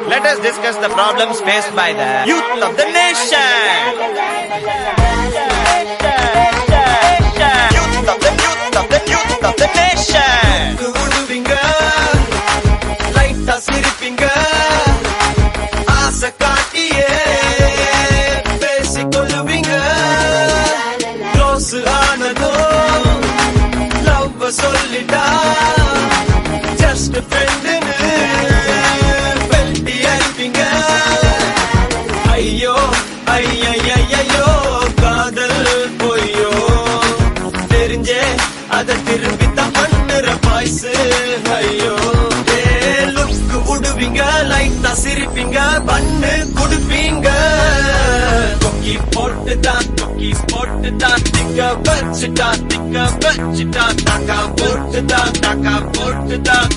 Let us discuss the problems faced by the youth of the nation. Youth of the nation. உடுவிங்க லைட்டா சிரிப்பீங்க ஆசை காட்டியே பேசிக்கொள்ளுவீங்க close ஆனதோ love சொல்லிட்டா just ஃப்ரெண்டுன்னு வெட்டி அடிப்பீங்க ஐயோ ஐயோ காதல் பொய்யோ தெரிஞ்சே அத திரும்பி தான் பண்ணுற பாய்ஸ் ஐயோ லுக்கு விடுவீங்க லைட்டா சிரிப்பீங்க பண்ணு குடுப்பீங்க கொக்கி போட்டுதான் திக்க வச்சுட்டா தாக்கா போட்டுதான்